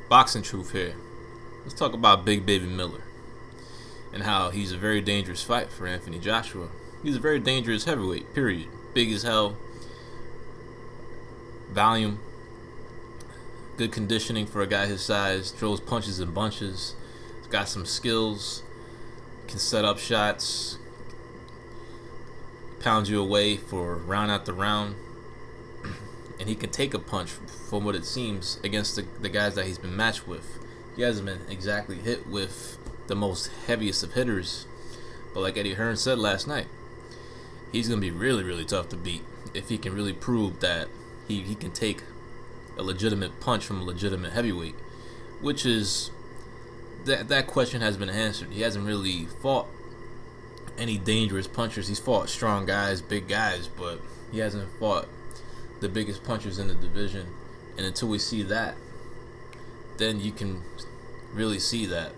Boxing truth here. Let's talk about Big Baby Miller and how he's a very dangerous fight for Anthony Joshua. He's a very dangerous heavyweight, period. Big as hell, volume, good conditioning for a guy his size, throws punches in bunches, he's got some skills, can set up shots, pound you away for round after round, and he can take a punch from what it seems against the guys that he's been matched with. He hasn't been exactly hit with the most heaviest of hitters, but like Eddie Hearn said last night, he's going to be really, really tough to beat if he can really prove that he can take a legitimate punch from a legitimate heavyweight, which is, that question has been answered. He hasn't really fought any dangerous punchers. He's fought strong guys, big guys, but he hasn't fought the biggest punchers in the division. And until we see that, then you can really see that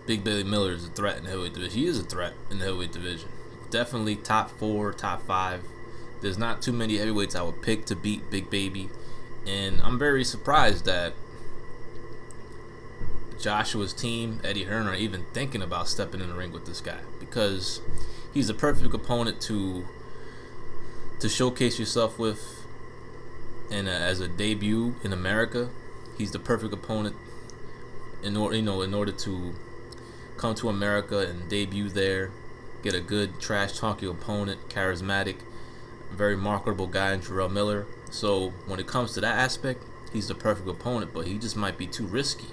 Big Baby Miller is a threat in the heavyweight division. He is a threat in the heavyweight division. Definitely top 4, top 5. There's not too many heavyweights I would pick to beat Big Baby. And I'm very surprised that Joshua's team, Eddie Hearn, are even thinking about stepping in the ring with this guy, because he's the perfect opponent to showcase yourself with, and as a debut in America. He's the perfect opponent in order to come to America and debut there, get a good trash talking opponent, charismatic, very marketable guy in Jarrell Miller. So when it comes to that aspect, he's the perfect opponent, but he just might be too risky.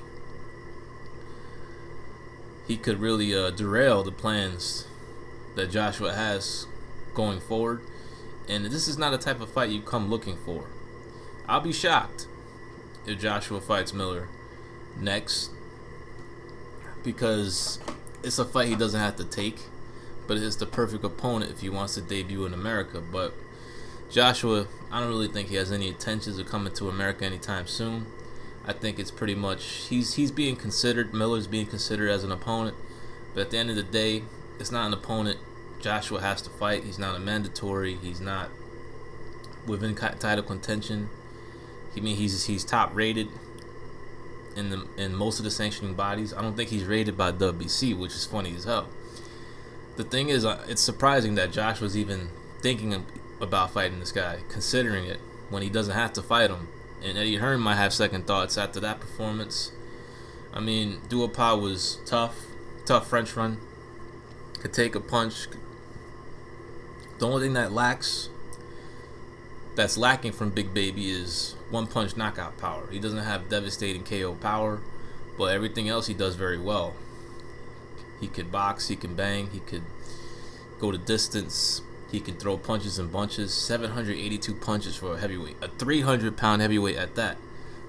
He could really derail the plans that Joshua has going forward, and this is not a type of fight you come looking for. I'll be shocked if Joshua fights Miller next, because it's a fight he doesn't have to take, but it's the perfect opponent if he wants to debut in America. But Joshua, I don't really think he has any intentions of coming to America anytime soon. I think it's pretty much he's being considered, Miller's being considered as an opponent, but at the end of the day, it's not an opponent Joshua has to fight. He's not a mandatory. He's not within title contention. He's top rated in most of the sanctioning bodies. I don't think he's rated by WBC, which is funny as hell. The thing is, it's surprising that Joshua's even thinking about fighting this guy, considering it when he doesn't have to fight him. And Eddie Hearn might have second thoughts after that performance. I mean, Duhaupas was tough French run, could take a punch. The only thing that's lacking from Big Baby is one-punch knockout power. He doesn't have devastating KO power, but everything else he does very well. He could box, he can bang, he could go the distance, he can throw punches in bunches. 782 punches for a heavyweight, a 300-pound heavyweight at that.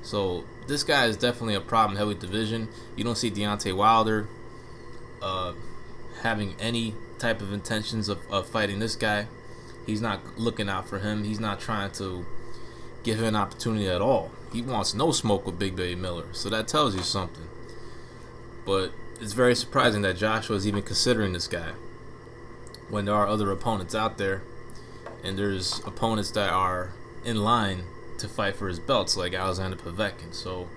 So this guy is definitely a problem in the heavyweight division. You don't see Deontay Wilder having any type of intentions of fighting this guy. He's not looking out for him. He's not trying to give him an opportunity at all. He wants no smoke with Big Baby Miller. So that tells you something. But it's very surprising that Joshua is even considering this guy when there are other opponents out there, and there's opponents that are in line to fight for his belts, like Alexander Povetkin. So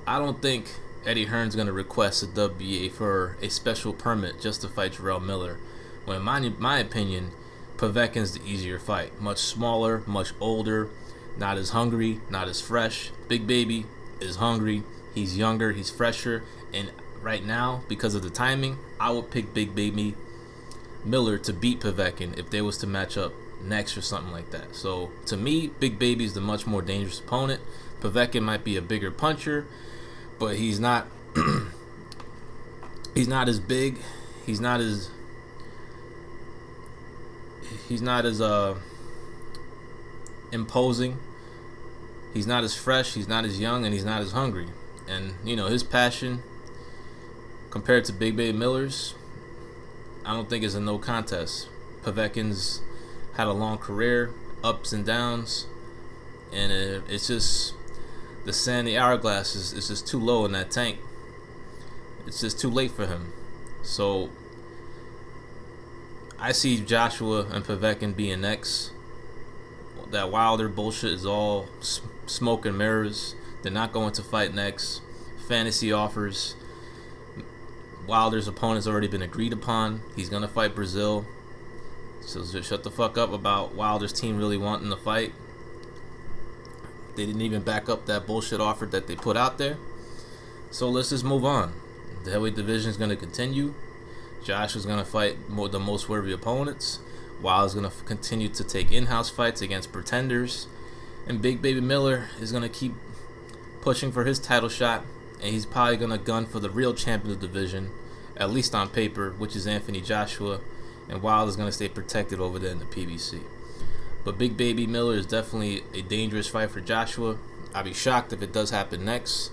I don't think Eddie Hearn's going to request a WBA for a special permit just to fight Jarrell Miller, when in my opinion, Povetkin's the easier fight. Much smaller, much older, not as hungry, not as fresh. Big Baby is hungry, he's younger, he's fresher, and right now, because of the timing, I would pick Big Baby Miller to beat Povetkin if they was to match up next or something like that. So to me, Big Baby is the much more dangerous opponent. Povetkin might be a bigger puncher, but he's not he's not as big, he's not as imposing, he's not as fresh, he's not as young, and he's not as hungry. And his passion compared to Big Baby Miller's, I don't think it's a no contest. Povetkin's had a long career, ups and downs, and it's just the sand in the hourglass is just too low in that tank. It's just too late for him. So I see Joshua and Povetkin being next. That Wilder bullshit is all smoke and mirrors. They're not going to fight next. Fantasy offers. Wilder's opponent's already been agreed upon. He's gonna fight Brazil. So just shut the fuck up about Wilder's team really wanting to fight. They didn't even back up that bullshit offer that they put out there. So let's just move on. The heavyweight division is going to continue. Joshua's going to fight the most worthy opponents. Wilder's going to continue to take in-house fights against pretenders. And Big Baby Miller is going to keep pushing for his title shot. And he's probably going to gun for the real champion of the division, at least on paper, which is Anthony Joshua. And Wilder's going to stay protected over there in the PBC. But Big Baby Miller is definitely a dangerous fight for Joshua. I'd be shocked if it does happen next.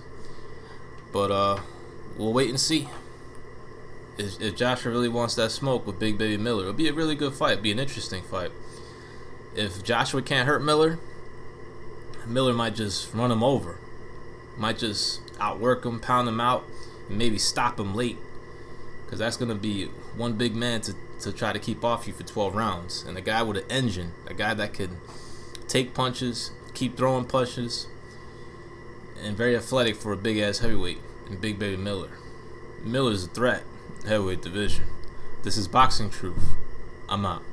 But we'll wait and see. If Joshua really wants that smoke with Big Baby Miller, it'll be a really good fight. It'll be an interesting fight. If Joshua can't hurt Miller, Miller might just run him over. Might just outwork him, pound him out, and maybe stop him late. Because that's going to be one big man to try to keep off you for 12 rounds. And a guy with an engine, a guy that can take punches, keep throwing punches, and very athletic for a big-ass heavyweight in Big Baby Miller. Miller's a threat, heavyweight division. This is Boxing Truth. I'm out.